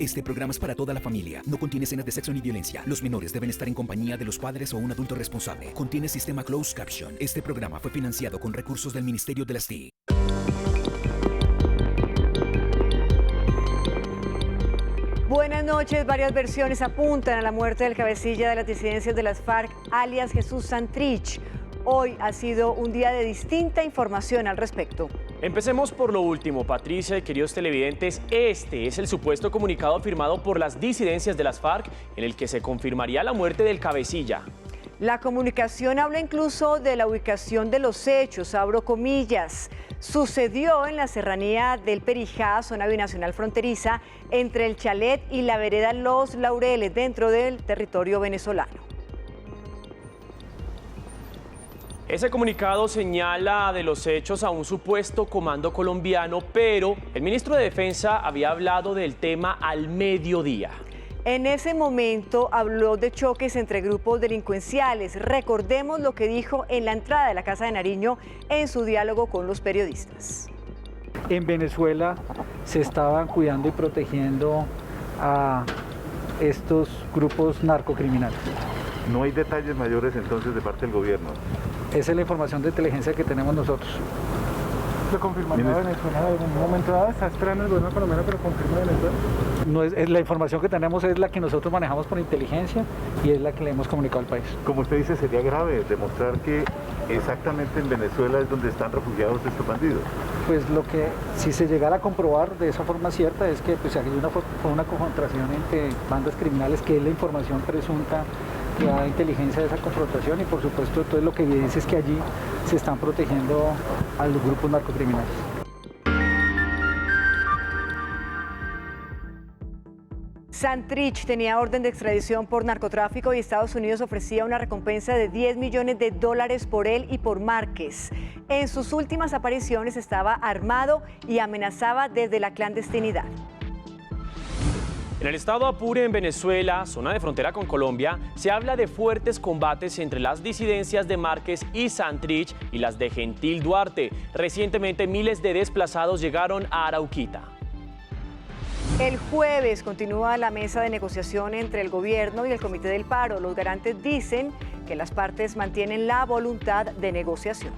Este programa es para toda la familia. No contiene escenas de sexo ni violencia. Los menores deben estar en compañía de los padres o un adulto responsable. Contiene sistema closed caption. Este programa fue financiado con recursos del Ministerio de las TIC. Buenas noches. Varias versiones apuntan a la muerte del cabecilla de las disidencias de las FARC, alias Jesús Santrich. Hoy ha sido un día de distinta información al respecto. Empecemos por lo último, Patricia y queridos televidentes. Este es el supuesto comunicado firmado por las disidencias de las FARC en el que se confirmaría la muerte del cabecilla. La comunicación habla incluso de la ubicación de los hechos, abro comillas. Sucedió en la serranía del Perijá, zona binacional fronteriza, entre el Chalet y la vereda Los Laureles, dentro del territorio venezolano. Ese comunicado señala de los hechos a un supuesto comando colombiano, pero el ministro de Defensa había hablado del tema al mediodía. En ese momento habló de choques entre grupos delincuenciales. Recordemos lo que dijo en la entrada de la Casa de Nariño en su diálogo con los periodistas. En Venezuela se estaban cuidando y protegiendo a estos grupos narcocriminales. No hay detalles mayores entonces de parte del gobierno. Esa es la información de inteligencia que tenemos nosotros. ¿Lo confirmaría Venezuela en algún momento dado? ¿Está esperando el gobierno colombiano que lo confirme Venezuela? No es la información que tenemos es la que nosotros manejamos por inteligencia y es la que le hemos comunicado al país. Como usted dice, sería grave demostrar que exactamente en Venezuela es donde están refugiados estos bandidos. Pues lo que, si se llegara a comprobar de esa forma cierta, es que pues, hay una concentración entre bandas criminales, que es la información presunta que da inteligencia de esa confrontación, y por supuesto entonces lo que evidencia es que allí se están protegiendo a los grupos narcocriminales. Santrich tenía orden de extradición por narcotráfico y Estados Unidos ofrecía una recompensa de $10 millones por él y por Márquez. En sus últimas apariciones estaba armado y amenazaba desde la clandestinidad. En el estado Apure, en Venezuela, zona de frontera con Colombia, se habla de fuertes combates entre las disidencias de Márquez y Santrich y las de Gentil Duarte. Recientemente, miles de desplazados llegaron a Arauquita. El jueves continúa la mesa de negociación entre el gobierno y el Comité del Paro. Los garantes dicen que las partes mantienen la voluntad de negociación.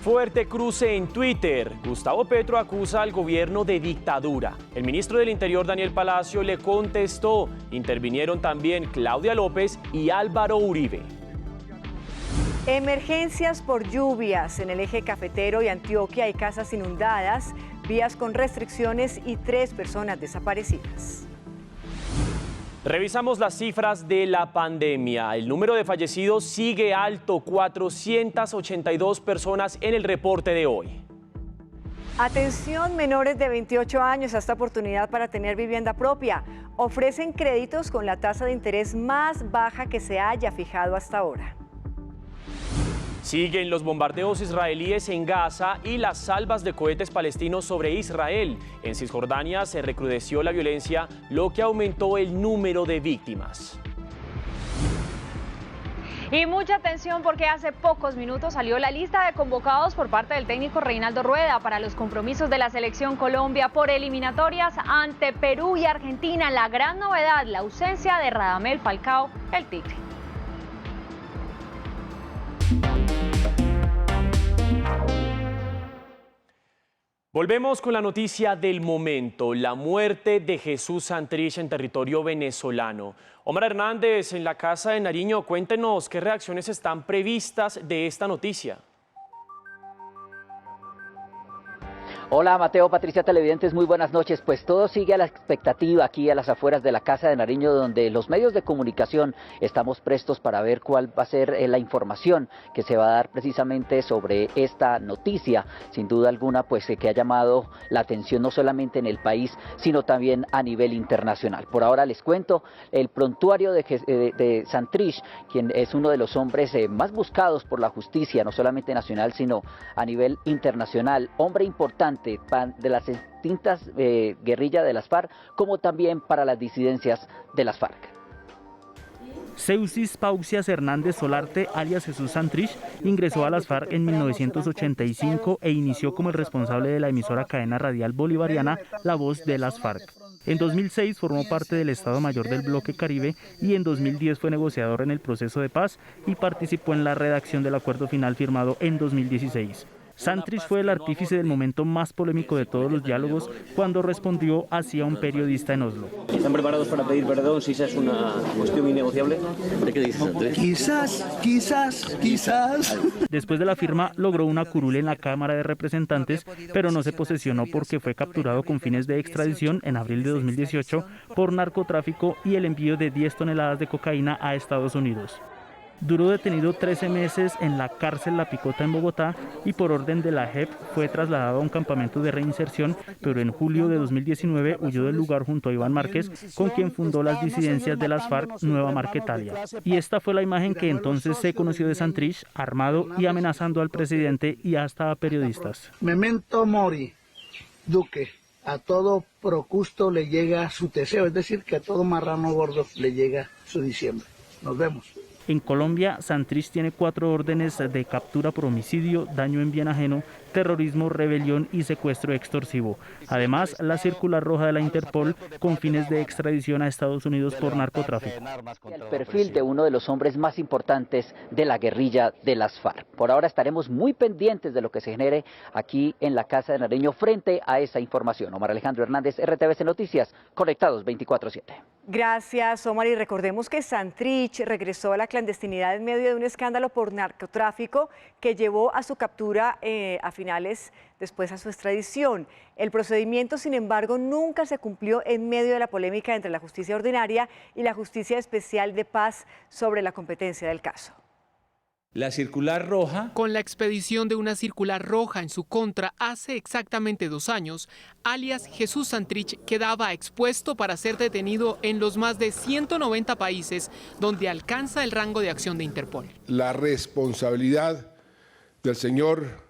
Fuerte cruce en Twitter. Gustavo Petro acusa al gobierno de dictadura. El ministro del Interior, Daniel Palacio, le contestó. Intervinieron también Claudia López y Álvaro Uribe. Emergencias por lluvias. En el eje cafetero y Antioquia hay casas inundadas, vías con restricciones y 3 personas desaparecidas. Revisamos las cifras de la pandemia. El número de fallecidos sigue alto, 482 personas en el reporte de hoy. Atención, menores de 28 años a esta oportunidad para tener vivienda propia. Ofrecen créditos con la tasa de interés más baja que se haya fijado hasta ahora. Siguen los bombardeos israelíes en Gaza y las salvas de cohetes palestinos sobre Israel. En Cisjordania se recrudeció la violencia, lo que aumentó el número de víctimas. Y mucha atención porque hace pocos minutos salió la lista de convocados por parte del técnico Reinaldo Rueda para los compromisos de la selección Colombia por eliminatorias ante Perú y Argentina. La gran novedad, la ausencia de Radamel Falcao, el Tigre. Volvemos con la noticia del momento, la muerte de Jesús Santrich en territorio venezolano. Omar Hernández, en la Casa de Nariño, cuéntenos qué reacciones están previstas de esta noticia. Hola Mateo, Patricia, televidentes, muy buenas noches. Pues todo sigue a la expectativa aquí a las afueras de la Casa de Nariño, donde los medios de comunicación estamos prestos para ver cuál va a ser la información que se va a dar precisamente sobre esta noticia, sin duda alguna, pues que ha llamado la atención no solamente en el país, sino también a nivel internacional. Por ahora les cuento el prontuario de Santrich, quien es uno de los hombres más buscados por la justicia, no solamente nacional, sino a nivel internacional, hombre importante de las distintas guerrillas de las FARC, como también para las disidencias de las FARC. Seusis Pausias Hernández Solarte, alias Jesús Santrich, ingresó a las FARC en 1985 e inició como el responsable de la emisora cadena radial bolivariana La Voz de las FARC. En 2006 formó parte del Estado Mayor del Bloque Caribe y en 2010 fue negociador en el proceso de paz y participó en la redacción del acuerdo final firmado en 2016. Santrich fue el artífice del momento más polémico de todos los diálogos cuando respondió hacia un periodista en Oslo. ¿Están preparados para pedir perdón si esa es una cuestión innegociable? ¿De qué dices, Santrich? Quizás. Después de la firma logró una curul en la Cámara de Representantes, pero no se posesionó porque fue capturado con fines de extradición en abril de 2018 por narcotráfico y el envío de 10 toneladas de cocaína a Estados Unidos. Duró detenido 13 meses en la cárcel La Picota en Bogotá y por orden de la JEP fue trasladado a un campamento de reinserción, pero en julio de 2019 huyó del lugar junto a Iván Márquez, con quien fundó las disidencias de las FARC Nueva Marquetalia. Y esta fue la imagen que entonces se conoció de Santrich, armado y amenazando al presidente y hasta a periodistas. Memento mori, Duque. A todo procusto le llega su teseo, es decir, que a todo marrano gordo le llega su diciembre. Nos vemos. En Colombia, Santrich tiene 4 órdenes de captura por homicidio, daño en bien ajeno, terrorismo, rebelión y secuestro extorsivo. Además, la circular roja de la Interpol con fines de extradición a Estados Unidos por narcotráfico. El perfil de uno de los hombres más importantes de la guerrilla de las FARC. Por ahora estaremos muy pendientes de lo que se genere aquí en la Casa de Nariño frente a esa información. Omar Alejandro Hernández, RTVC Noticias, conectados 24/7. Gracias, Omar. Y recordemos que Santrich regresó a la clandestinidad en medio de un escándalo por narcotráfico que llevó a su captura a finales, después a su extradición. El procedimiento, sin embargo, nunca se cumplió en medio de la polémica entre la justicia ordinaria y la justicia especial de paz sobre la competencia del caso. La circular roja. Con la expedición de una circular roja en su contra hace exactamente 2 años, alias Jesús Santrich quedaba expuesto para ser detenido en los más de 190 países donde alcanza el rango de acción de Interpol. La responsabilidad del señor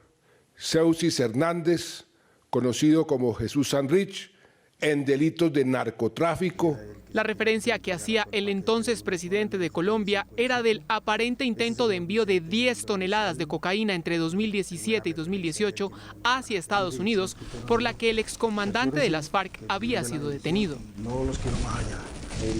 Seusis Hernández, conocido como Jesús Santrich, en delitos de narcotráfico. La referencia que hacía el entonces presidente de Colombia era del aparente intento de envío de 10 toneladas de cocaína entre 2017 y 2018 hacia Estados Unidos, por la que el excomandante de las FARC había sido detenido. No los quiero más allá.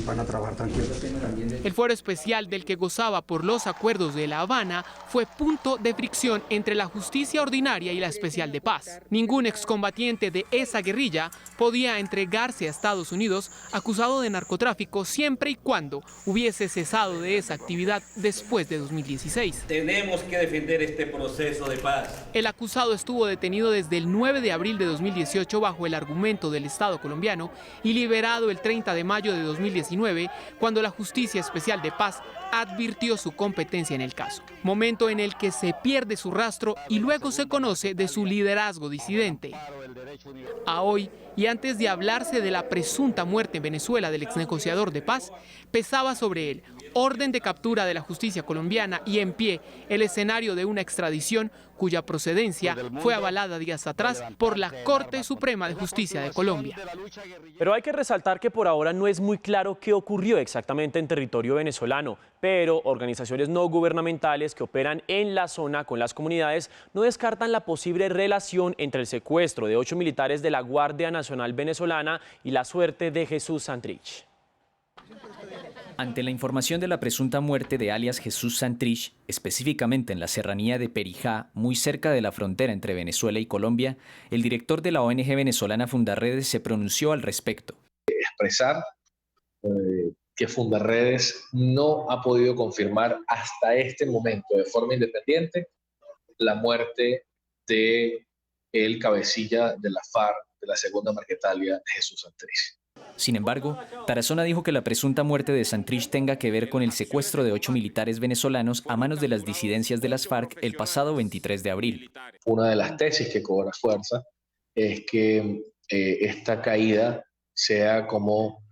Van a trabajar tranquilos. El fuero especial del que gozaba por los acuerdos de La Habana fue punto de fricción entre la justicia ordinaria y la especial de paz. Ningún excombatiente de esa guerrilla podía entregarse a Estados Unidos acusado de narcotráfico siempre y cuando hubiese cesado de esa actividad después de 2016. Tenemos que defender este proceso de paz. El acusado estuvo detenido desde el 9 de abril de 2018 bajo el argumento del Estado colombiano y liberado el 30 de mayo de 2019 cuando la Justicia Especial de Paz advirtió su competencia en el caso. Momento en el que se pierde su rastro y luego se conoce de su liderazgo disidente. A hoy, y antes de hablarse de la presunta muerte en Venezuela del exnegociador de paz, pesaba sobre él orden de captura de la justicia colombiana y en pie el escenario de una extradición cuya procedencia fue avalada días atrás por la Corte Suprema de Justicia de Colombia. Pero hay que resaltar que por ahora no es muy claro qué ocurrió exactamente en territorio venezolano, pero organizaciones no gubernamentales que operan en la zona con las comunidades no descartan la posible relación entre el secuestro de 8 militares de la Guardia Nacional venezolana y la suerte de Jesús Santrich. Ante la información de la presunta muerte de alias Jesús Santrich, específicamente en la serranía de Perijá, muy cerca de la frontera entre Venezuela y Colombia, el director de la ONG venezolana Fundarredes se pronunció al respecto. Expresar que Fundarredes no ha podido confirmar hasta este momento de forma independiente la muerte de el cabecilla de la FARC de la segunda Marquetalia, Jesús Santrich. Sin embargo, Tarazona dijo que la presunta muerte de Santrich tenga que ver con el secuestro de 8 militares venezolanos a manos de las disidencias de las FARC el pasado 23 de abril. Una de las tesis que cobra fuerza es que esta caída sea como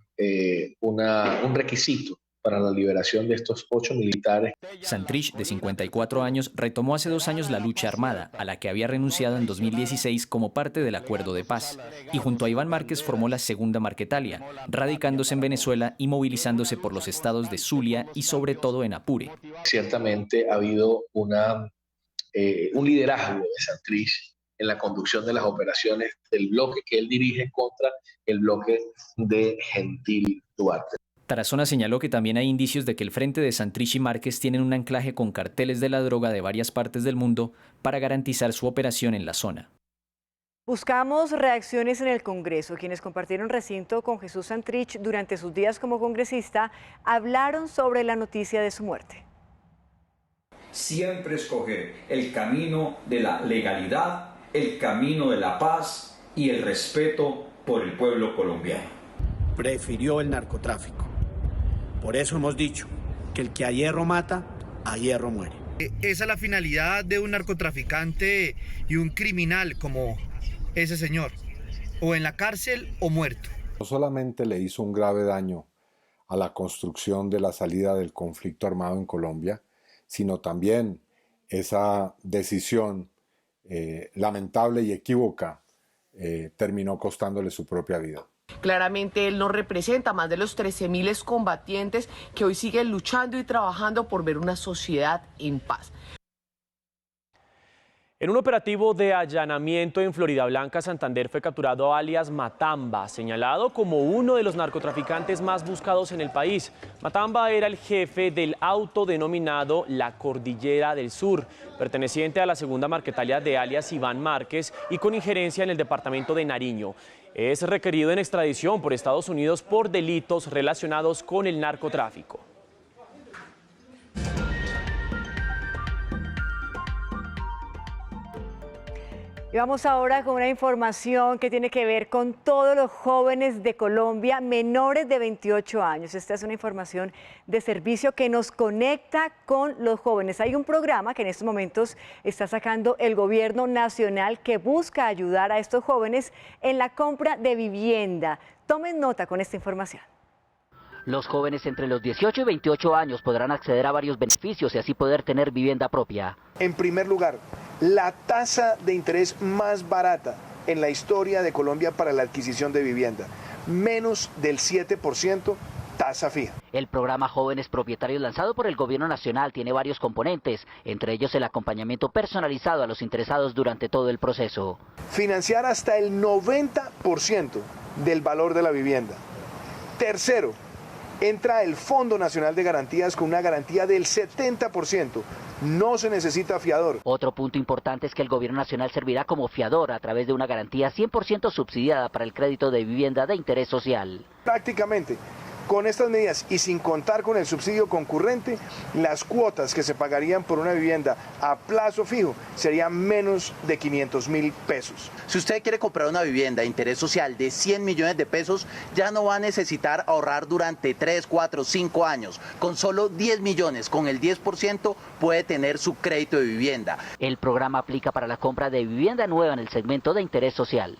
un requisito para la liberación de estos 8 militares. Santrich, de 54 años, retomó hace 2 años la lucha armada, a la que había renunciado en 2016 como parte del acuerdo de paz, y junto a Iván Márquez formó la segunda Marquetalia, radicándose en Venezuela y movilizándose por los estados de Zulia y sobre todo en Apure. Ciertamente ha habido un liderazgo de Santrich en la conducción de las operaciones del bloque que él dirige contra el bloque de Gentil Duarte. Tarazona señaló que también hay indicios de que el frente de Santrich y Márquez tienen un anclaje con carteles de la droga de varias partes del mundo para garantizar su operación en la zona. Buscamos reacciones en el Congreso. Quienes compartieron recinto con Jesús Santrich durante sus días como congresista hablaron sobre la noticia de su muerte. Siempre escoger el camino de la legalidad, el camino de la paz y el respeto por el pueblo colombiano. Prefirió el narcotráfico. Por eso hemos dicho que el que a hierro mata, a hierro muere. Esa es la finalidad de un narcotraficante y un criminal como ese señor, o en la cárcel o muerto. No solamente le hizo un grave daño a la construcción de la salida del conflicto armado en Colombia, sino también esa decisión lamentable y equívoca terminó costándole su propia vida. Claramente él no representa más de los 13.000 combatientes que hoy siguen luchando y trabajando por ver una sociedad en paz. En un operativo de allanamiento en Floridablanca, Santander, fue capturado alias Matamba, señalado como uno de los narcotraficantes más buscados en el país. Matamba era el jefe del autodenominado La Cordillera del Sur, perteneciente a la segunda Marquetalia de alias Iván Márquez y con injerencia en el departamento de Nariño. Es requerido en extradición por Estados Unidos por delitos relacionados con el narcotráfico. Y vamos ahora con una información que tiene que ver con todos los jóvenes de Colombia menores de 28 años. Esta es una información de servicio que nos conecta con los jóvenes. Hay un programa que en estos momentos está sacando el gobierno nacional que busca ayudar a estos jóvenes en la compra de vivienda. Tomen nota con esta información. Los jóvenes entre los 18 y 28 años podrán acceder a varios beneficios y así poder tener vivienda propia. En primer lugar, la tasa de interés más barata en la historia de Colombia para la adquisición de vivienda, menos del 7%, tasa fija. El programa Jóvenes Propietarios lanzado por el Gobierno Nacional tiene varios componentes, entre ellos el acompañamiento personalizado a los interesados durante todo el proceso. Financiar hasta el 90% del valor de la vivienda. Tercero, entra el Fondo Nacional de Garantías con una garantía del 70%. No se necesita fiador. Otro punto importante es que el Gobierno Nacional servirá como fiador a través de una garantía 100% subsidiada para el crédito de vivienda de interés social. Prácticamente, con estas medidas y sin contar con el subsidio concurrente, las cuotas que se pagarían por una vivienda a plazo fijo serían menos de 500.000 pesos. Si usted quiere comprar una vivienda de interés social de 100 millones de pesos, ya no va a necesitar ahorrar durante 3, 4, 5 años. Con solo 10 millones, con el 10%, puede tener su crédito de vivienda. El programa aplica para la compra de vivienda nueva en el segmento de interés social.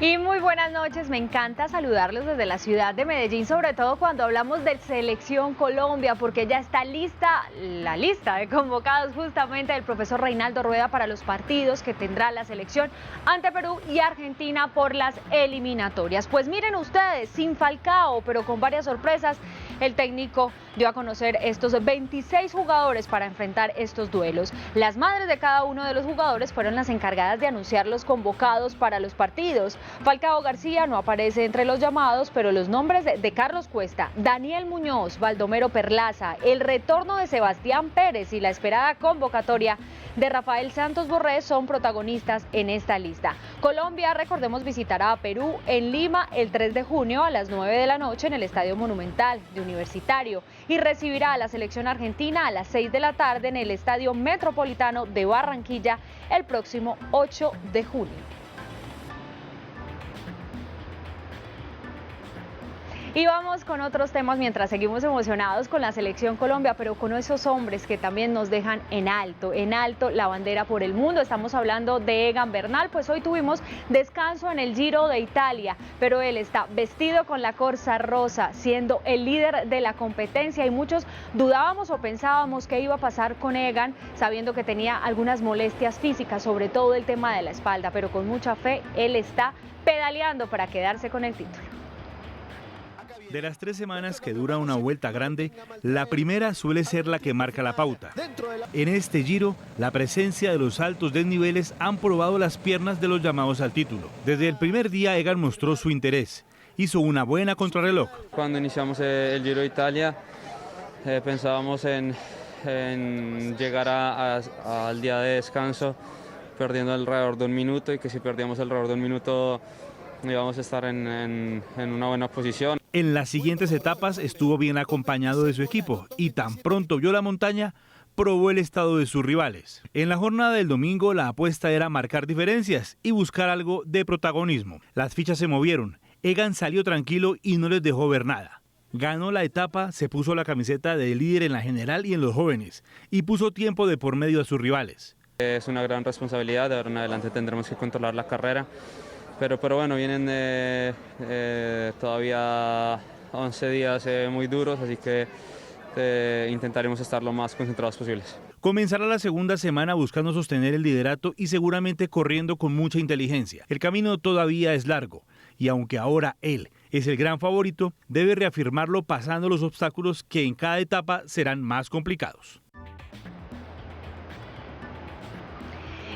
Y muy buenas noches, me encanta saludarlos desde la ciudad de Medellín, sobre todo cuando hablamos de Selección Colombia, porque ya está lista la lista de convocados justamente del profesor Reinaldo Rueda para los partidos que tendrá la selección ante Perú y Argentina por las eliminatorias. Pues miren ustedes, sin Falcao, pero con varias sorpresas, el técnico dio a conocer estos 26 jugadores para enfrentar estos duelos. Las madres de cada uno de los jugadores fueron las encargadas de anunciar los convocados para los partidos. Falcao García no aparece entre los llamados, pero los nombres de Carlos Cuesta, Daniel Muñoz, Baldomero Perlaza, el retorno de Sebastián Pérez y la esperada convocatoria de Rafael Santos Borré son protagonistas en esta lista. Colombia, recordemos, visitará a Perú en Lima el 3 de junio a las 9 de la noche en el Estadio Monumental de Universitario y recibirá a la selección argentina a las 6 de la tarde en el Estadio Metropolitano de Barranquilla el próximo 8 de junio. Y vamos con otros temas mientras seguimos emocionados con la Selección Colombia, pero con esos hombres que también nos dejan en alto la bandera por el mundo. Estamos hablando de Egan Bernal, pues hoy tuvimos descanso en el Giro de Italia, pero él está vestido con la corza rosa, siendo el líder de la competencia, y muchos dudábamos o pensábamos qué iba a pasar con Egan, sabiendo que tenía algunas molestias físicas, sobre todo el tema de la espalda, pero con mucha fe él está pedaleando para quedarse con el título. De las 3 semanas que dura una vuelta grande, la primera suele ser la que marca la pauta. En este Giro, la presencia de los altos desniveles han probado las piernas de los llamados al título. Desde el primer día, Egan mostró su interés. Hizo una buena contrarreloj. Cuando iniciamos el Giro de Italia, pensábamos en llegar al día de descanso perdiendo alrededor de 1 minuto, y que si perdíamos alrededor de 1 minuto íbamos a estar en una buena posición. En las siguientes etapas estuvo bien acompañado de su equipo y tan pronto vio la montaña, probó el estado de sus rivales. En la jornada del domingo la apuesta era marcar diferencias y buscar algo de protagonismo. Las fichas se movieron, Egan salió tranquilo y no les dejó ver nada. Ganó la etapa, se puso la camiseta de líder en la general y en los jóvenes y puso tiempo de por medio a sus rivales. Es una gran responsabilidad, de ahora en adelante tendremos que controlar la carrera. Pero bueno, vienen todavía 11 días muy duros, así que intentaremos estar lo más concentrados posibles. Comenzará la segunda semana buscando sostener el liderato y seguramente corriendo con mucha inteligencia. El camino todavía es largo y aunque ahora él es el gran favorito, debe reafirmarlo pasando los obstáculos que en cada etapa serán más complicados.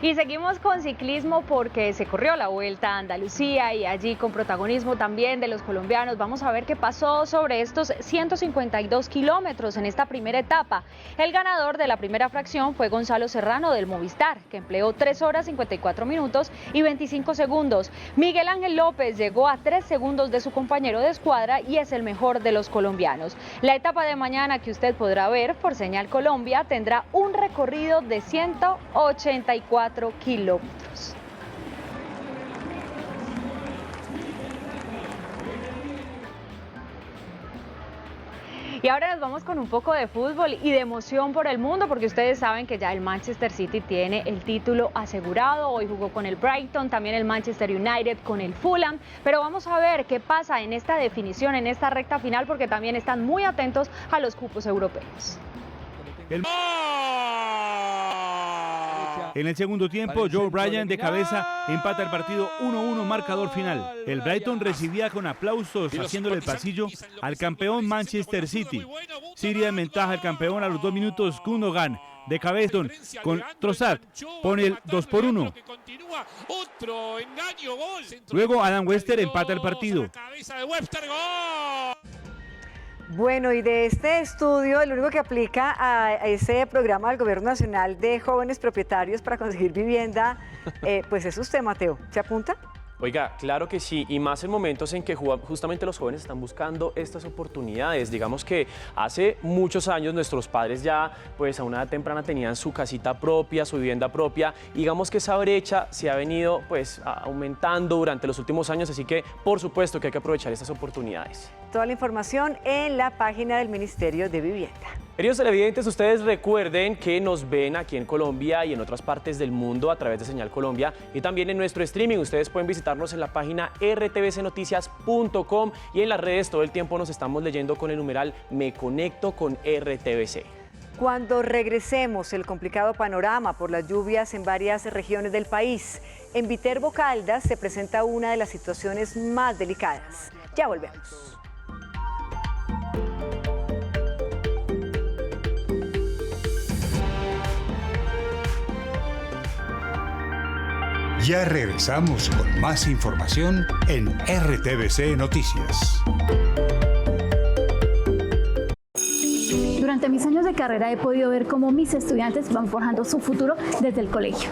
Y seguimos con ciclismo porque se corrió la Vuelta a Andalucía y allí con protagonismo también de los colombianos. Vamos a ver qué pasó sobre estos 152 kilómetros en esta primera etapa. El ganador de la primera fracción fue Gonzalo Serrano del Movistar, que empleó 3 horas 54 minutos y 25 segundos. Miguel Ángel López llegó a 3 segundos de su compañero de escuadra y es el mejor de los colombianos. La etapa de mañana, que usted podrá ver por Señal Colombia, tendrá un recorrido de 184 kilómetros. Y ahora nos vamos con un poco de fútbol y de emoción por el mundo, porque ustedes saben que ya el Manchester City tiene el título asegurado. Hoy jugó con el Brighton, también el Manchester United con el Fulham, pero vamos a ver qué pasa en esta definición, en esta recta final, porque también están muy atentos a los cupos europeos. En el segundo tiempo, Joe Bryan de cabeza empata el partido 1-1, marcador final. El Brighton recibía con aplausos haciéndole el pasillo al campeón Manchester City. Siria en ventaja el campeón a los 2 minutos. Gundogan de cabeza con Trossard pone el 2-1. Luego Adam Webster empata el partido. Bueno, y de este estudio, el único que aplica a ese programa del Gobierno Nacional de Jóvenes Propietarios para conseguir vivienda, pues es usted, Mateo. ¿Se apunta? Oiga, claro que sí, y más en momentos en que justamente los jóvenes están buscando estas oportunidades. Digamos que hace muchos años nuestros padres ya, pues a una edad temprana tenían su casita propia, su vivienda propia. Digamos que esa brecha se ha venido pues aumentando durante los últimos años, así que por supuesto que hay que aprovechar estas oportunidades. Toda la información en la página del Ministerio de Vivienda. Queridos televidentes, ustedes recuerden que nos ven aquí en Colombia y en otras partes del mundo a través de Señal Colombia y también en nuestro streaming. Ustedes pueden visitarnos en la página rtvcnoticias.com y en las redes todo el tiempo nos estamos leyendo con el numeral Me Conecto con RTVC. Cuando regresemos, el complicado panorama por las lluvias en varias regiones del país. En Viterbo Caldas se presenta una de las situaciones más delicadas. Ya volvemos. Ya regresamos con más información en RTVC Noticias. Durante mis años de carrera he podido ver cómo mis estudiantes van forjando su futuro desde el colegio.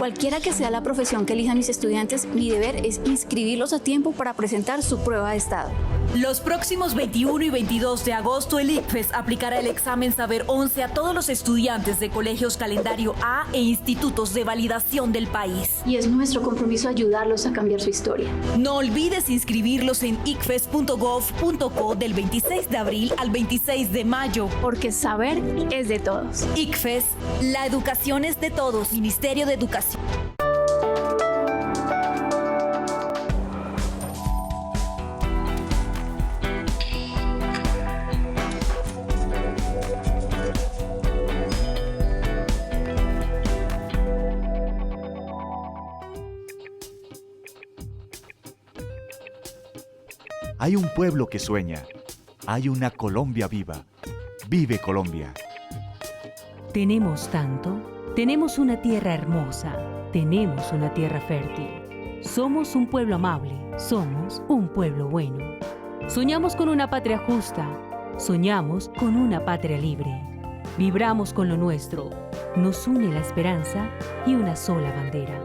Cualquiera que sea la profesión que elijan mis estudiantes, mi deber es inscribirlos a tiempo para presentar su prueba de estado. Los próximos 21 y 22 de agosto, el ICFES aplicará el examen Saber 11 a todos los estudiantes de colegios calendario A e institutos de validación del país. Y es nuestro compromiso ayudarlos a cambiar su historia. No olvides inscribirlos en icfes.gov.co del 26 de abril al 26 de mayo. Porque saber es de todos. ICFES, la educación es de todos. Ministerio de Educación. Hay un pueblo que sueña. Hay una Colombia viva. Vive Colombia. Tenemos tanto. Tenemos una tierra hermosa. Tenemos una tierra fértil. Somos un pueblo amable. Somos un pueblo bueno. Soñamos con una patria justa. Soñamos con una patria libre. Vibramos con lo nuestro. Nos une la esperanza y una sola bandera.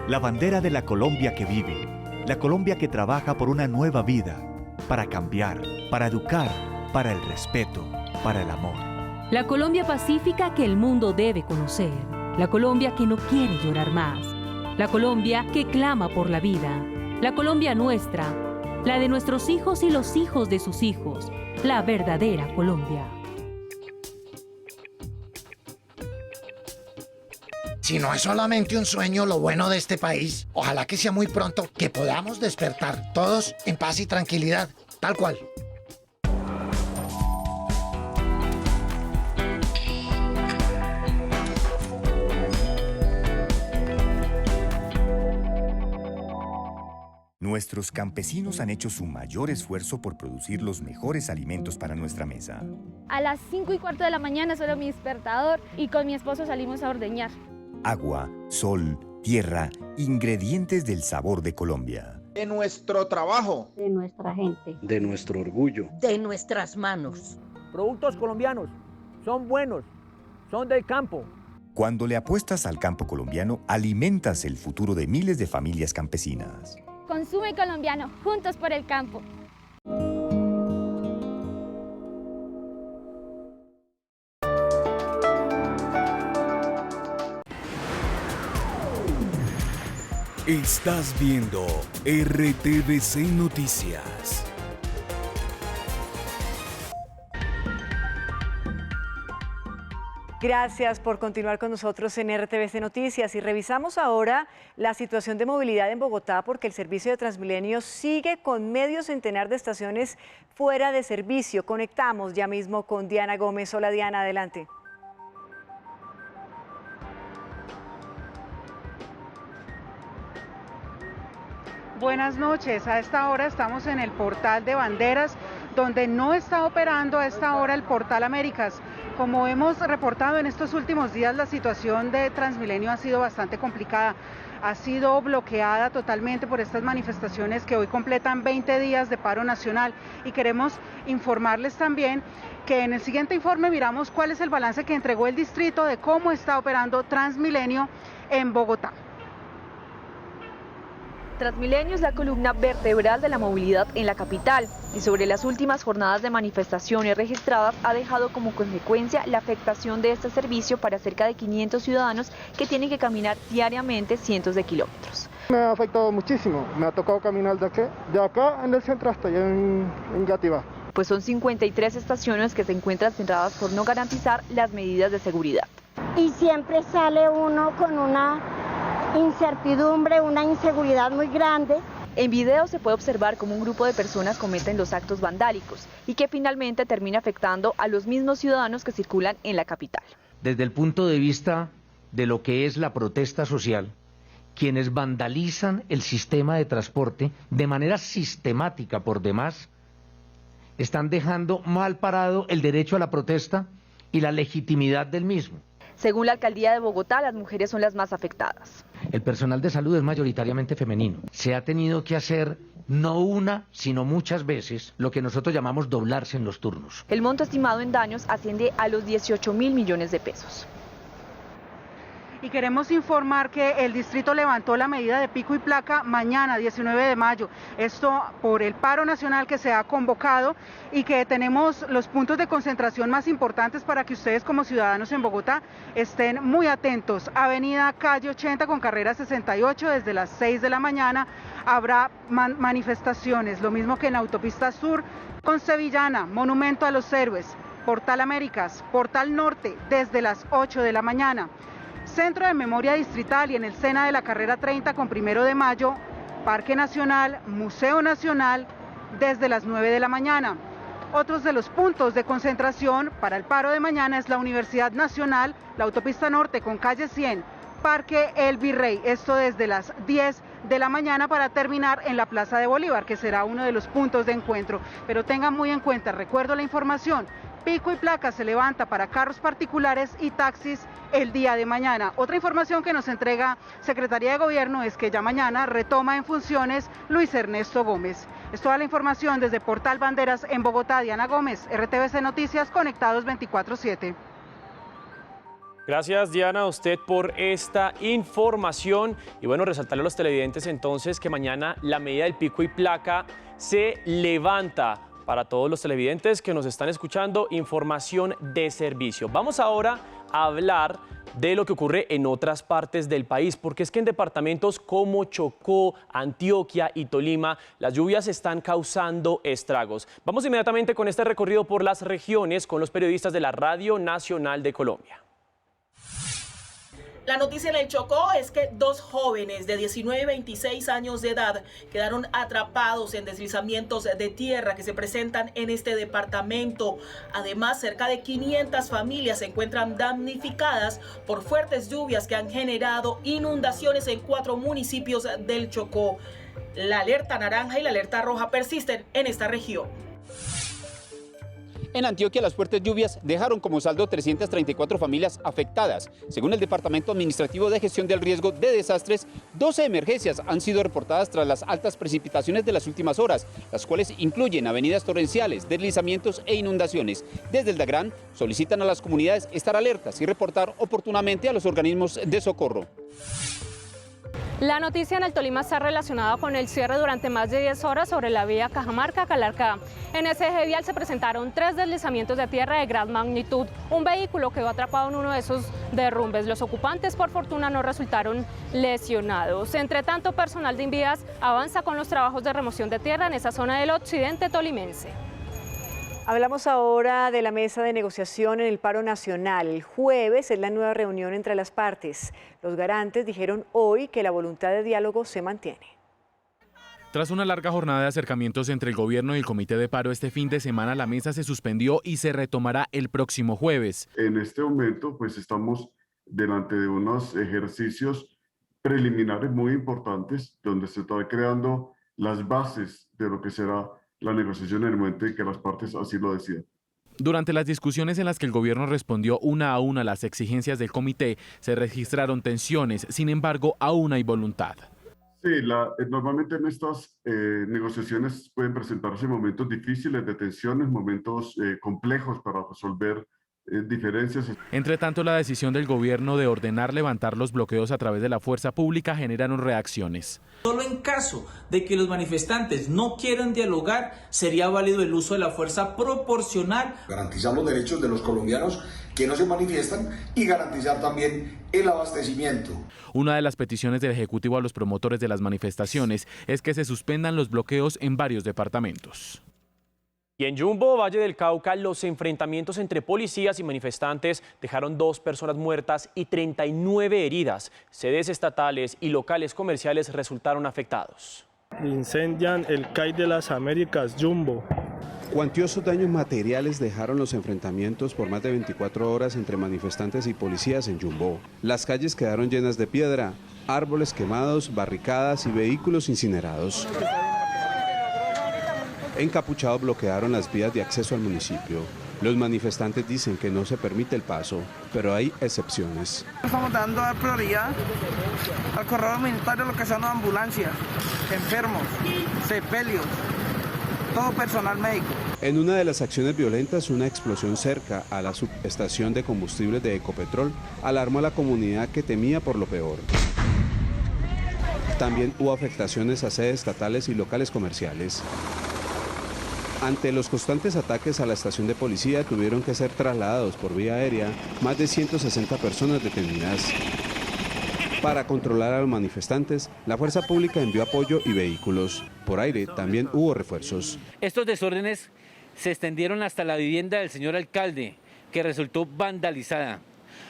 La bandera de la Colombia que vive. La Colombia que trabaja por una nueva vida. Para cambiar, para educar, para el respeto, para el amor. La Colombia pacífica que el mundo debe conocer. La Colombia que no quiere llorar más. La Colombia que clama por la vida. La Colombia nuestra. La de nuestros hijos y los hijos de sus hijos. La verdadera Colombia. Si no es solamente un sueño lo bueno de este país, ojalá que sea muy pronto que podamos despertar todos en paz y tranquilidad, tal cual. Nuestros campesinos han hecho su mayor esfuerzo por producir los mejores alimentos para nuestra mesa. A las 5:15 de la mañana suena mi despertador y con mi esposo salimos a ordeñar. Agua, sol, tierra, ingredientes del sabor de Colombia. De nuestro trabajo. De nuestra gente. De nuestro orgullo. De nuestras manos. Productos colombianos. Son buenos. Son del campo. Cuando le apuestas al campo colombiano, alimentas el futuro de miles de familias campesinas. Consume colombiano. Juntos por el campo. Estás viendo RTVC Noticias. Gracias por continuar con nosotros en RTVC Noticias y revisamos ahora la situación de movilidad en Bogotá porque el servicio de Transmilenio sigue con medio centenar de estaciones fuera de servicio. Conectamos ya mismo con Diana Gómez. Hola Diana, adelante. Buenas noches, a esta hora estamos en el portal de Banderas, donde no está operando a esta hora el portal Américas. Como hemos reportado en estos últimos días, la situación de Transmilenio ha sido bastante complicada. Ha sido bloqueada totalmente por estas manifestaciones que hoy completan 20 días de paro nacional y queremos informarles también que en el siguiente informe miramos cuál es el balance que entregó el distrito de cómo está operando Transmilenio en Bogotá. Transmilenio es la columna vertebral de la movilidad en la capital y sobre las últimas jornadas de manifestaciones registradas ha dejado como consecuencia la afectación de este servicio para cerca de 500 ciudadanos que tienen que caminar diariamente cientos de kilómetros. Me ha afectado muchísimo, me ha tocado caminar de acá en el centro hasta allá en Gativá. Pues son 53 estaciones que se encuentran cerradas por no garantizar las medidas de seguridad. Y siempre sale uno con una incertidumbre, una inseguridad muy grande. En video se puede observar cómo un grupo de personas cometen los actos vandálicos y que finalmente termina afectando a los mismos ciudadanos que circulan en la capital. Desde el punto de vista de lo que es la protesta social, quienes vandalizan el sistema de transporte de manera sistemática por demás, están dejando mal parado el derecho a la protesta y la legitimidad del mismo. Según la alcaldía de Bogotá, las mujeres son las más afectadas. El personal de salud es mayoritariamente femenino. Se ha tenido que hacer no una, sino muchas veces lo que nosotros llamamos doblarse en los turnos. El monto estimado en daños asciende a los 18.000 millones de pesos. y queremos informar que el distrito levantó la medida de pico y placa mañana, 19 de mayo. Esto por el paro nacional que se ha convocado y que tenemos los puntos de concentración más importantes para que ustedes como ciudadanos en Bogotá estén muy atentos. Avenida Calle 80 con carrera 68 desde las 6 de la mañana habrá manifestaciones, lo mismo que en la autopista sur con Sevillana, Monumento a los Héroes, Portal Américas, Portal Norte desde las 8 de la mañana. Centro de Memoria Distrital y en el SENA de la carrera 30 con 1 de mayo, Parque Nacional, Museo Nacional desde las 9 de la mañana. Otros de los puntos de concentración para el paro de mañana es la Universidad Nacional, la autopista Norte con calle 100, Parque El Virrey, esto desde las 10 de la mañana para terminar en la Plaza de Bolívar, que será uno de los puntos de encuentro. Pero tengan muy en cuenta, recuerdo la información, pico y placa se levanta para carros particulares y taxis el día de mañana. Otra información que nos entrega Secretaría de Gobierno es que ya mañana retoma en funciones Luis Ernesto Gómez. Es toda la información desde Portal Banderas en Bogotá. Diana Gómez, RTVC Noticias, conectados 24/7. Gracias, Diana, a usted por esta información. Y bueno, resaltarle a los televidentes entonces que mañana la medida del pico y placa se levanta. Para todos los televidentes que nos están escuchando, información de servicio. Vamos ahora a hablar de lo que ocurre en otras partes del país, porque es que en departamentos como Chocó, Antioquia y Tolima, las lluvias están causando estragos. Vamos inmediatamente con este recorrido por las regiones con los periodistas de la Radio Nacional de Colombia. La noticia en el Chocó es que 2 jóvenes de 19 y 26 años de edad quedaron atrapados en deslizamientos de tierra que se presentan en este departamento. Además, cerca de 500 familias se encuentran damnificadas por fuertes lluvias que han generado inundaciones en 4 municipios del Chocó. La alerta naranja y la alerta roja persisten en esta región. En Antioquia, las fuertes lluvias dejaron como saldo 334 familias afectadas. Según el Departamento Administrativo de Gestión del Riesgo de Desastres, 12 emergencias han sido reportadas tras las altas precipitaciones de las últimas horas, las cuales incluyen avenidas torrenciales, deslizamientos e inundaciones. Desde el DAGRAN solicitan a las comunidades estar alertas y reportar oportunamente a los organismos de socorro. La noticia en el Tolima está relacionada con el cierre durante más de 10 horas sobre la vía Cajamarca-Calarcá. En ese eje vial se presentaron 3 deslizamientos de tierra de gran magnitud. Un vehículo quedó atrapado en uno de esos derrumbes. Los ocupantes, por fortuna, no resultaron lesionados. Entre tanto, personal de Invías avanza con los trabajos de remoción de tierra en esa zona del occidente tolimense. Hablamos ahora de la mesa de negociación en el paro nacional. El jueves es la nueva reunión entre las partes. Los garantes dijeron hoy que la voluntad de diálogo se mantiene. Tras una larga jornada de acercamientos entre el gobierno y el comité de paro este fin de semana, la mesa se suspendió y se retomará el próximo jueves. En este momento, pues estamos delante de unos ejercicios preliminares muy importantes donde se está creando las bases de lo que será la negociación en el momento en que las partes así lo decidan. Durante las discusiones en las que el gobierno respondió una a una a las exigencias del comité, se registraron tensiones, sin embargo, aún hay voluntad. Sí, normalmente en estas negociaciones pueden presentarse momentos difíciles de tensiones, momentos complejos para resolver diferencias. Entre tanto, la decisión del gobierno de ordenar levantar los bloqueos a través de la fuerza pública generaron reacciones. Solo en caso de que los manifestantes no quieran dialogar, sería válido el uso de la fuerza proporcional. Garantizar los derechos de los colombianos que no se manifiestan y garantizar también el abastecimiento. Una de las peticiones del Ejecutivo a los promotores de las manifestaciones es que se suspendan los bloqueos en varios departamentos. Y en Yumbo, Valle del Cauca, los enfrentamientos entre policías y manifestantes dejaron 2 personas muertas y 39 heridas. Sedes estatales y locales comerciales resultaron afectados. Incendian el CAI de las Américas, Yumbo. Cuantiosos daños materiales dejaron los enfrentamientos por más de 24 horas entre manifestantes y policías en Yumbo. Las calles quedaron llenas de piedra, árboles quemados, barricadas y vehículos incinerados. Encapuchados bloquearon las vías de acceso al municipio. Los manifestantes dicen que no se permite el paso, pero hay excepciones. Estamos dando prioridad al corredor humanitario, lo que son ambulancias, enfermos, sepelios, todo personal médico. En una de las acciones violentas, una explosión cerca a la subestación de combustibles de Ecopetrol alarmó a la comunidad que temía por lo peor. También hubo afectaciones a sedes estatales y locales comerciales. Ante los constantes ataques a la estación de policía, tuvieron que ser trasladados por vía aérea más de 160 personas detenidas. Para controlar a los manifestantes, la fuerza pública envió apoyo y vehículos. Por aire también hubo refuerzos. Estos desórdenes se extendieron hasta la vivienda del señor alcalde, que resultó vandalizada,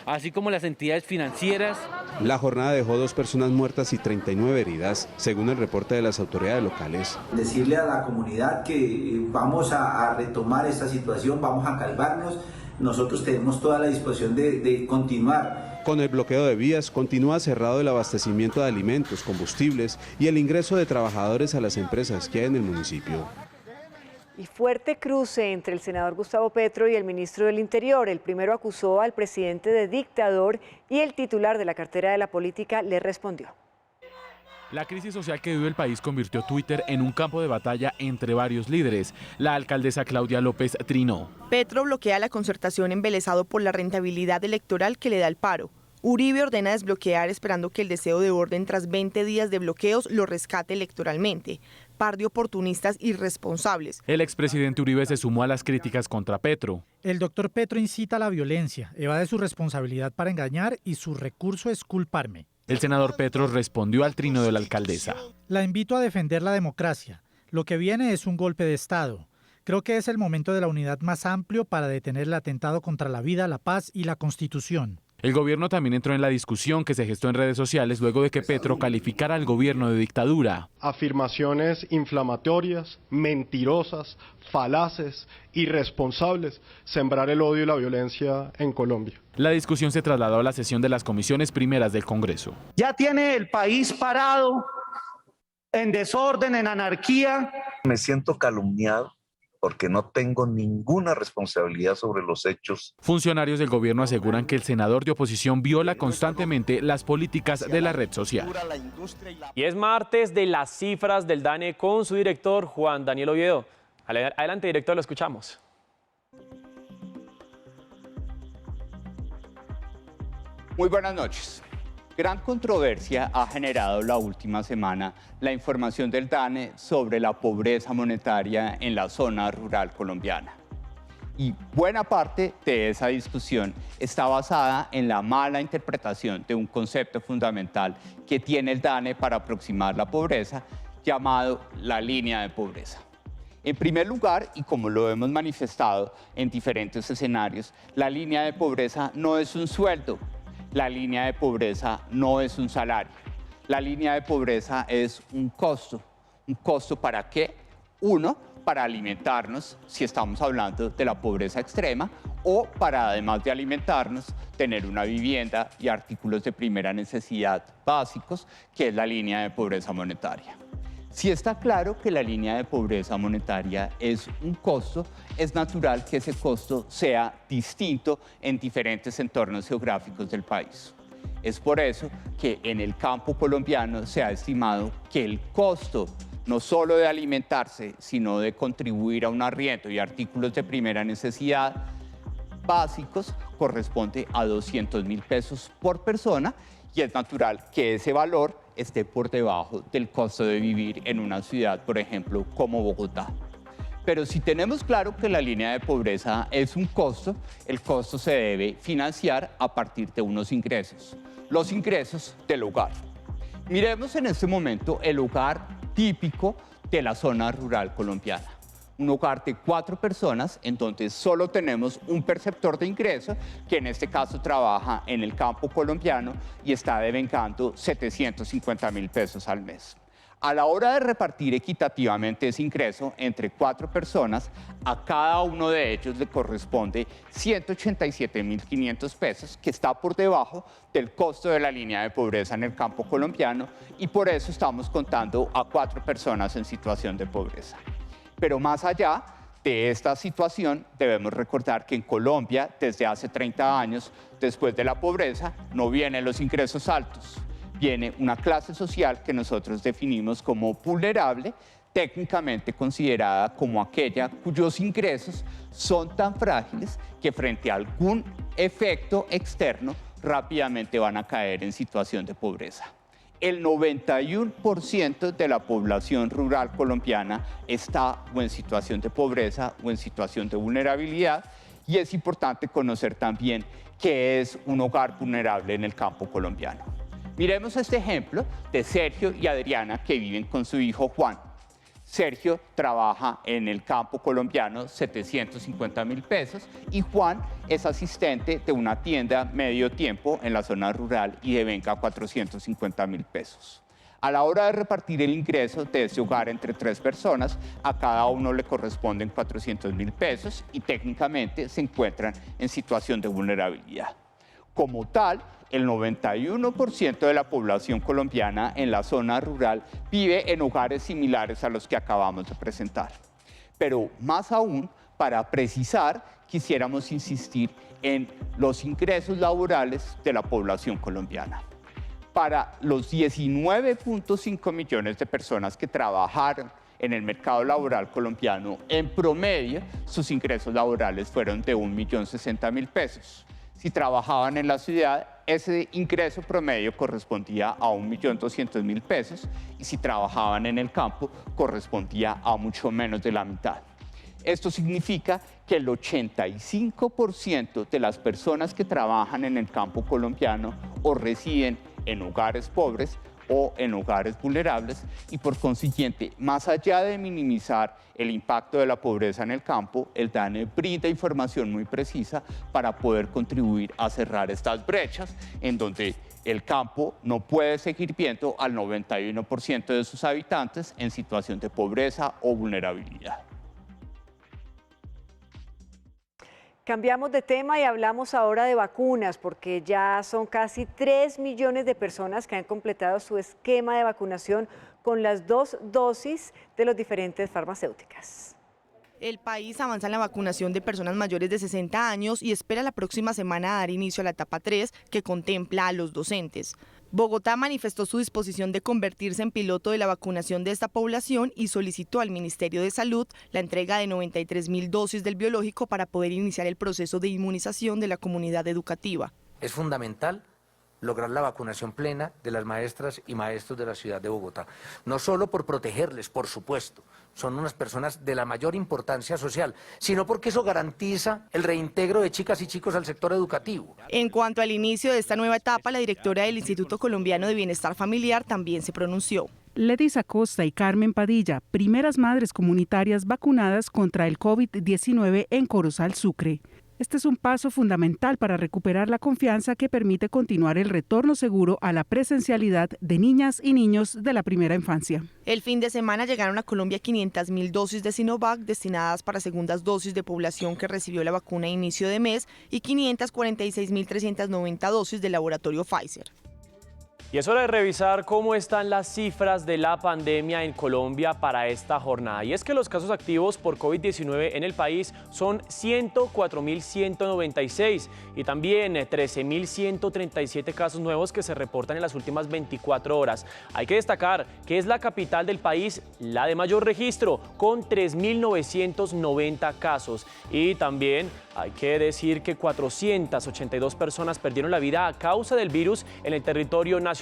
así como las entidades financieras. La jornada dejó 2 personas muertas y 39 heridas, según el reporte de las autoridades locales. Decirle a la comunidad que vamos a retomar esta situación, vamos a calmarnos. Nosotros tenemos toda la disposición de continuar. Con el bloqueo de vías, continúa cerrado el abastecimiento de alimentos, combustibles y el ingreso de trabajadores a las empresas que hay en el municipio. Y fuerte cruce entre el senador Gustavo Petro y el ministro del Interior. El primero acusó al presidente de dictador y el titular de la cartera de la política le respondió. La crisis social que vive el país convirtió Twitter en un campo de batalla entre varios líderes. La alcaldesa Claudia López trinó. Petro bloquea la concertación embelesado por la rentabilidad electoral que le da el paro. Uribe ordena desbloquear esperando que el deseo de orden tras 20 días de bloqueos lo rescate electoralmente. Par de oportunistas irresponsables. El expresidente Uribe se sumó a las críticas contra Petro. El doctor Petro incita a la violencia, evade su responsabilidad para engañar y su recurso es culparme. El senador Petro respondió al trino de la alcaldesa. La invito a defender la democracia. Lo que viene es un golpe de Estado. Creo que es el momento de la unidad más amplio para detener el atentado contra la vida, la paz y la Constitución. El gobierno también entró en la discusión que se gestó en redes sociales luego de que Petro calificara al gobierno de dictadura. Afirmaciones inflamatorias, mentirosas, falaces, irresponsables, sembrar el odio y la violencia en Colombia. La discusión se trasladó a la sesión de las comisiones primeras del Congreso. Ya tiene el país parado, en desorden, en anarquía. Me siento calumniado porque no tengo ninguna responsabilidad sobre los hechos. Funcionarios del gobierno aseguran que el senador de oposición viola constantemente las políticas de la red social. Y es martes de las cifras del DANE con su director Juan Daniel Oviedo. Adelante, director, lo escuchamos. Muy buenas noches. Gran controversia ha generado la última semana la información del DANE sobre la pobreza monetaria en la zona rural colombiana. Y buena parte de esa discusión está basada en la mala interpretación de un concepto fundamental que tiene el DANE para aproximar la pobreza, llamado la línea de pobreza. En primer lugar, y como lo hemos manifestado en diferentes escenarios, la línea de pobreza no es un sueldo. La línea de pobreza no es un salario. La línea de pobreza es un costo. ¿Un costo para qué? Uno, para alimentarnos, si estamos hablando de la pobreza extrema, o para, además de alimentarnos, tener una vivienda y artículos de primera necesidad básicos, que es la línea de pobreza monetaria. Si está claro que la línea de pobreza monetaria es un costo, es natural que ese costo sea distinto en diferentes entornos geográficos del país. Es por eso que en el campo colombiano se ha estimado que el costo no solo de alimentarse, sino de contribuir a un arriendo y artículos de primera necesidad básicos corresponde a 200.000 pesos por persona, y es natural que ese valor esté por debajo del costo de vivir en una ciudad, por ejemplo, como Bogotá. Pero si tenemos claro que la línea de pobreza es un costo, el costo se debe financiar a partir de unos ingresos, los ingresos del hogar. Miremos en este momento el hogar típico de la zona rural colombiana. Un hogar de 4 personas en donde solo tenemos un perceptor de ingreso, que en este caso trabaja en el campo colombiano y está devengando 750.000 pesos al mes. A la hora de repartir equitativamente ese ingreso entre 4 personas, a cada uno de ellos le corresponde 187.500 pesos, que está por debajo del costo de la línea de pobreza en el campo colombiano, y por eso estamos contando a 4 personas en situación de pobreza. Pero más allá de esta situación, debemos recordar que en Colombia, desde hace 30 años, después de la pobreza, no vienen los ingresos altos. Viene una clase social que nosotros definimos como vulnerable, técnicamente considerada como aquella cuyos ingresos son tan frágiles que frente a algún efecto externo rápidamente van a caer en situación de pobreza. El 91% de la población rural colombiana está o en situación de pobreza o en situación de vulnerabilidad, y es importante conocer también qué es un hogar vulnerable en el campo colombiano. Miremos este ejemplo de Sergio y Adriana, que viven con su hijo Juan. Sergio trabaja en el campo colombiano 750.000 pesos y Juan es asistente de una tienda medio tiempo en la zona rural y devenga 450.000 pesos. A la hora de repartir el ingreso de ese hogar entre 3 personas, a cada uno le corresponden 400.000 pesos y técnicamente se encuentran en situación de vulnerabilidad. Como tal, el 91% de la población colombiana en la zona rural vive en hogares similares a los que acabamos de presentar. Pero más aún, para precisar, quisiéramos insistir en los ingresos laborales de la población colombiana. Para los 19.5 millones de personas que trabajaron en el mercado laboral colombiano, en promedio, sus ingresos laborales fueron de 1.060.000 pesos. Si trabajaban en la ciudad, ese ingreso promedio correspondía a 1.200.000 pesos y si trabajaban en el campo, correspondía a mucho menos de la mitad. Esto significa que el 85% de las personas que trabajan en el campo colombiano o residen en hogares pobres o en hogares vulnerables y por consiguiente, más allá de minimizar el impacto de la pobreza en el campo, el DANE brinda información muy precisa para poder contribuir a cerrar estas brechas en donde el campo no puede seguir viendo al 91% de sus habitantes en situación de pobreza o vulnerabilidad. Cambiamos de tema y hablamos ahora de vacunas, porque ya son casi 3 millones de personas que han completado su esquema de vacunación con las 2 dosis de las diferentes farmacéuticas. El país avanza en la vacunación de personas mayores de 60 años y espera la próxima semana dar inicio a la etapa 3, que contempla a los docentes. Bogotá manifestó su disposición de convertirse en piloto de la vacunación de esta población y solicitó al Ministerio de Salud la entrega de 93.000 dosis del biológico para poder iniciar el proceso de inmunización de la comunidad educativa. Es fundamental lograr la vacunación plena de las maestras y maestros de la ciudad de Bogotá. No solo por protegerles, por supuesto, son unas personas de la mayor importancia social, sino porque eso garantiza el reintegro de chicas y chicos al sector educativo. En cuanto al inicio de esta nueva etapa, la directora del Instituto Colombiano de Bienestar Familiar también se pronunció. Ledis Acosta y Carmen Padilla, primeras madres comunitarias vacunadas contra el COVID-19 en Corozal, Sucre. Este es un paso fundamental para recuperar la confianza que permite continuar el retorno seguro a la presencialidad de niñas y niños de la primera infancia. El fin de semana llegaron a Colombia 500.000 dosis de Sinovac destinadas para segundas dosis de población que recibió la vacuna a inicio de mes y 546.390 dosis del laboratorio Pfizer. Y es hora de revisar cómo están las cifras de la pandemia en Colombia para esta jornada. Y es que los casos activos por COVID-19 en el país son 104.196 y también 13.137 casos nuevos que se reportan en las últimas 24 horas. Hay que destacar que es la capital del país la de mayor registro, con 3.990 casos. Y también hay que decir que 482 personas perdieron la vida a causa del virus en el territorio nacional.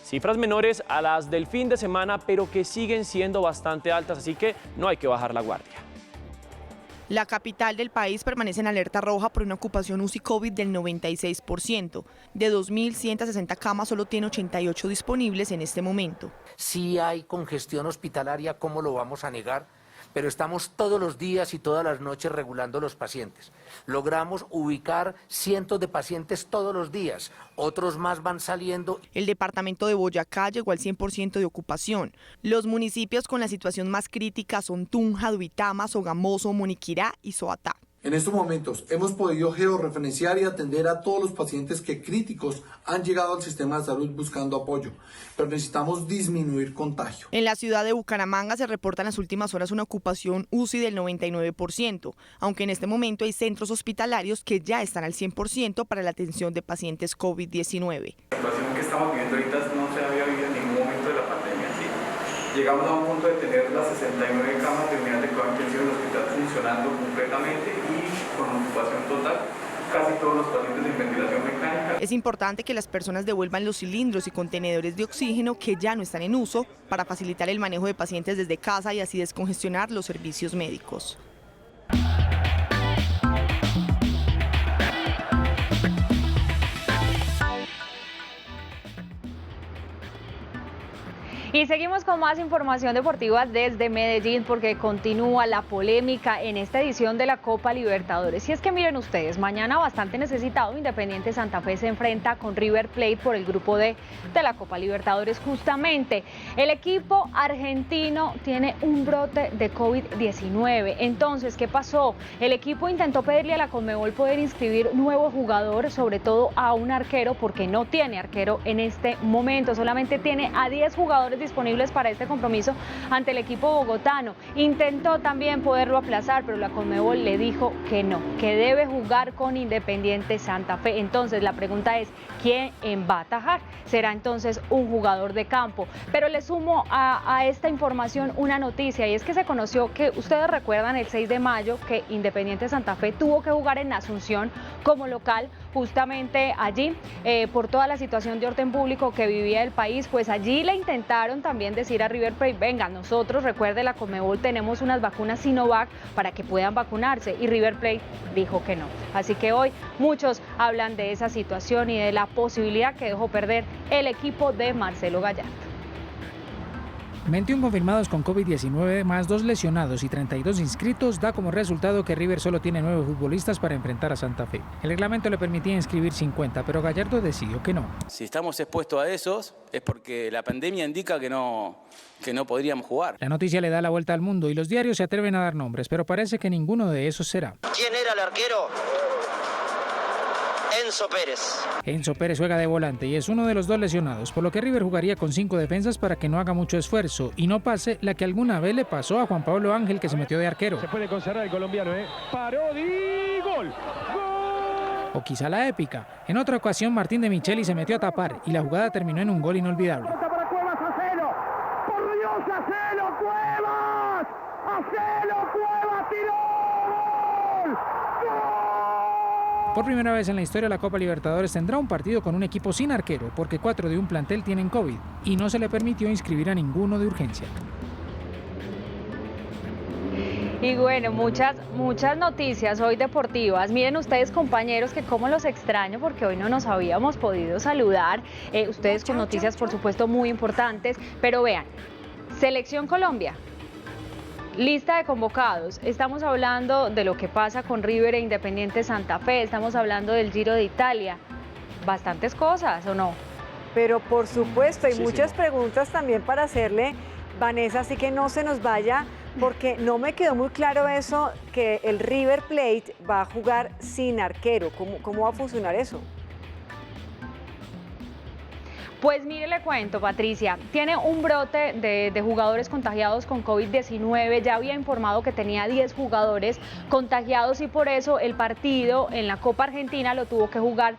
Cifras menores a las del fin de semana, pero que siguen siendo bastante altas, así que no hay que bajar la guardia. La capital del país permanece en alerta roja por una ocupación UCI COVID del 96%. De 2.160 camas, solo tiene 88 disponibles en este momento. Si hay congestión hospitalaria, ¿cómo lo vamos a negar? Pero estamos todos los días y todas las noches regulando los pacientes. Logramos ubicar cientos de pacientes todos los días, otros más van saliendo. El departamento de Boyacá llegó al 100% de ocupación. Los municipios con la situación más crítica son Tunja, Duitama, Sogamoso, Moniquirá y Soatá. En estos momentos hemos podido georreferenciar y atender a todos los pacientes que críticos han llegado al sistema de salud buscando apoyo, pero necesitamos disminuir contagio. En la ciudad de Bucaramanga se reporta en las últimas horas una ocupación UCI del 99%, aunque en este momento hay centros hospitalarios que ya están al 100% para la atención de pacientes COVID-19. La situación que estamos viviendo ahorita no se había vivido en ningún momento de la pandemia, ¿sí? Llegamos a un punto de tener las 69 camas de unidad de cuidado intensivo en el hospital funcionando completamente y con ocupación total. Casi todos los pacientes en ventilación mecánica. Es importante que las personas devuelvan los cilindros y contenedores de oxígeno que ya no están en uso para facilitar el manejo de pacientes desde casa y así descongestionar los servicios médicos. Y seguimos con más información deportiva desde Medellín porque continúa la polémica en esta edición de la Copa Libertadores. Y es que miren ustedes, mañana bastante necesitado, Independiente Santa Fe se enfrenta con River Plate por el grupo D de la Copa Libertadores. Justamente el equipo argentino tiene un brote de COVID-19. Entonces, ¿qué pasó? El equipo intentó pedirle a la Conmebol poder inscribir nuevo jugador, sobre todo a un arquero, porque no tiene arquero en este momento. Solamente tiene a 10 jugadores disponibles para este compromiso ante el equipo bogotano. Intentó también poderlo aplazar, pero la Conmebol le dijo que no, que debe jugar con Independiente Santa Fe. Entonces la pregunta es, ¿quién va a atajar? Será entonces un jugador de campo. Pero le sumo a esta información una noticia, y es que se conoció que, ustedes recuerdan, el 6 de mayo que Independiente Santa Fe tuvo que jugar en Asunción como local, justamente allí, por toda la situación de orden público que vivía el país. Pues allí le intentaron también decir a River Plate, venga, nosotros, recuerde, la Conmebol, tenemos unas vacunas Sinovac para que puedan vacunarse, y River Plate dijo que no. Así que hoy muchos hablan de esa situación y de la posibilidad que dejó perder el equipo de Marcelo Gallardo. 21 confirmados con COVID-19 más 2 lesionados y 32 inscritos da como resultado que River solo tiene 9 futbolistas para enfrentar a Santa Fe. El reglamento le permitía inscribir 50, pero Gallardo decidió que no. Si estamos expuestos a esos es porque la pandemia indica que no podríamos jugar. La noticia le da la vuelta al mundo y los diarios se atreven a dar nombres, pero parece que ninguno de esos será. ¿Quién era el arquero? Enzo Pérez. Enzo Pérez juega de volante y es uno de los 2 lesionados, por lo que River jugaría con 5 defensas para que no haga mucho esfuerzo y no pase la que alguna vez le pasó a Juan Pablo Ángel, que se metió de arquero. Se puede conservar el colombiano, Parodi, gol. O quizá la épica. En otra ocasión Martín de Micheli se metió a tapar y la jugada terminó en un gol inolvidable. Para Cuevas, hacelo. Por Dios, hacelo, Cuevas. Hacelo, Cuevas, tiró. ¡Gol! Por primera vez en la historia, la Copa Libertadores tendrá un partido con un equipo sin arquero, porque 4 de un plantel tienen COVID y no se le permitió inscribir a ninguno de urgencia. Y bueno, muchas noticias hoy deportivas. Miren ustedes, compañeros, que cómo los extraño, porque hoy no nos habíamos podido saludar. Ustedes con noticias, por supuesto, muy importantes. Pero vean, Selección Colombia. Lista de convocados. Estamos hablando de lo que pasa con River e Independiente Santa Fe. Estamos hablando del Giro de Italia. Bastantes cosas, ¿o no? Pero por supuesto, hay muchas preguntas también para hacerle, Vanessa, así que no se nos vaya, porque no me quedó muy claro eso, que el River Plate va a jugar sin arquero. ¿Cómo va a funcionar eso? Pues mire, le cuento, Patricia, tiene un brote de jugadores contagiados con COVID-19, ya había informado que tenía 10 jugadores contagiados y por eso el partido en la Copa Argentina lo tuvo que jugar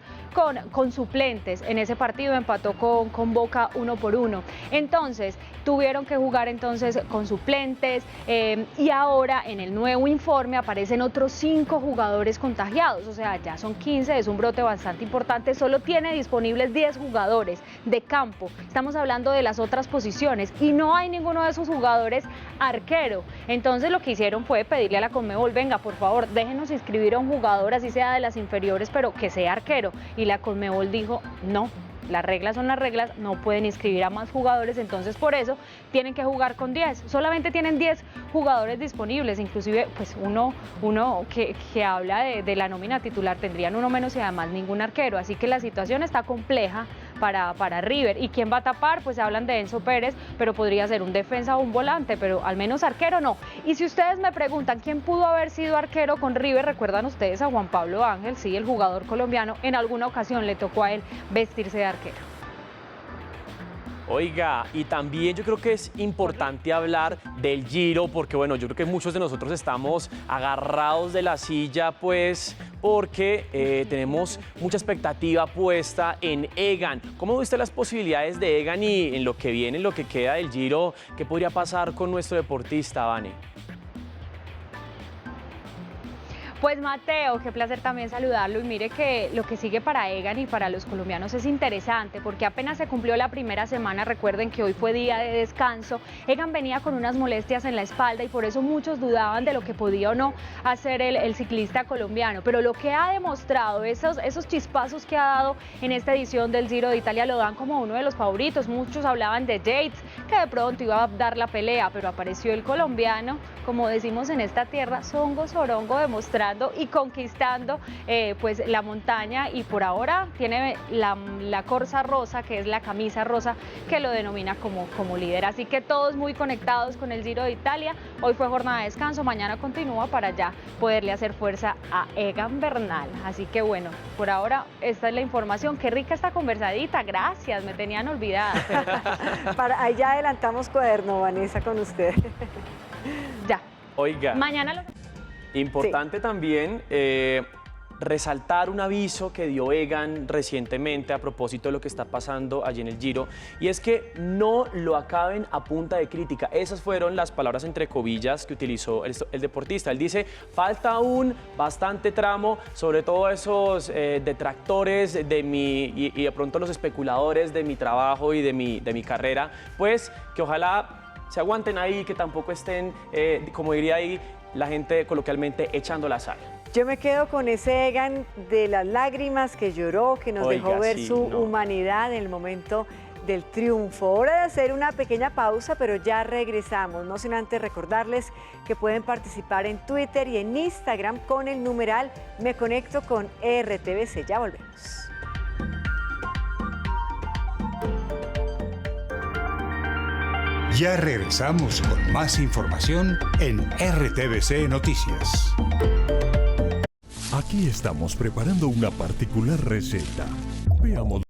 con suplentes. En ese partido empató con Boca 1-1. Entonces, tuvieron que jugar entonces con suplentes y ahora en el nuevo informe aparecen otros 5 jugadores contagiados, o sea, ya son 15, es un brote bastante importante, solo tiene disponibles 10 jugadores de campo. Estamos hablando de las otras posiciones y no hay ninguno de esos jugadores arquero. Entonces lo que hicieron fue pedirle a la Conmebol, venga, por favor, déjenos inscribir a un jugador, así sea de las inferiores, pero que sea arquero. Y la Conmebol dijo, no, las reglas son las reglas, no pueden inscribir a más jugadores, entonces por eso tienen que jugar con 10. Solamente tienen 10 jugadores disponibles, inclusive pues uno que habla de la nómina titular, tendrían uno menos y además ningún arquero, así que la situación está compleja para River. ¿Y quién va a tapar? Pues hablan de Enzo Pérez, pero podría ser un defensa o un volante, pero al menos arquero no. Y si ustedes me preguntan quién pudo haber sido arquero con River, recuerdan ustedes a Juan Pablo Ángel, sí, el jugador colombiano, en alguna ocasión le tocó a él vestirse de arquero. Oiga, y también yo creo que es importante hablar del Giro, porque bueno, yo creo que muchos de nosotros estamos agarrados de la silla, pues, porque tenemos mucha expectativa puesta en Egan. ¿Cómo viste las posibilidades de Egan y en lo que viene, en lo que queda del Giro? ¿Qué podría pasar con nuestro deportista, Vane? Pues Mateo, qué placer también saludarlo y mire que lo que sigue para Egan y para los colombianos es interesante porque apenas se cumplió la primera semana, recuerden que hoy fue día de descanso, Egan venía con unas molestias en la espalda y por eso muchos dudaban de lo que podía o no hacer el ciclista colombiano, pero lo que ha demostrado, esos chispazos que ha dado en esta edición del Giro de Italia lo dan como uno de los favoritos, muchos hablaban de Yates, que de pronto iba a dar la pelea, pero apareció el colombiano, como decimos en esta tierra, songo, sorongo, demostrando y conquistando pues la montaña y por ahora tiene la corza rosa, que es la camisa rosa que lo denomina como líder. Así que todos muy conectados con el Giro de Italia. Hoy fue jornada de descanso, mañana continúa para ya poderle hacer fuerza a Egan Bernal. Así que bueno, por ahora esta es la información. Qué rica esta conversadita, gracias, me tenían olvidada. Ahí ya adelantamos cuaderno, Vanessa, con usted. Ya. Oiga. Mañana lo... Importante también resaltar un aviso que dio Egan recientemente a propósito de lo que está pasando allí en el Giro, y es que no lo acaben a punta de crítica. Esas fueron las palabras entre comillas que utilizó el deportista. Él dice, falta aún bastante tramo, sobre todo esos detractores de y de pronto los especuladores de mi trabajo y de mi carrera, pues que ojalá se aguanten ahí, que tampoco estén, como diría ahí la gente coloquialmente, echando la sal. Yo me quedo con ese Egan de las lágrimas que lloró, que nos dejó ver su humanidad en el momento del triunfo. Hora de hacer una pequeña pausa, pero ya regresamos. No sin antes recordarles que pueden participar en Twitter y en Instagram con el numeral Me Conecto con RTBC. Ya volvemos. Ya regresamos con más información en RTBC Noticias. Aquí estamos preparando una particular receta. Veamos.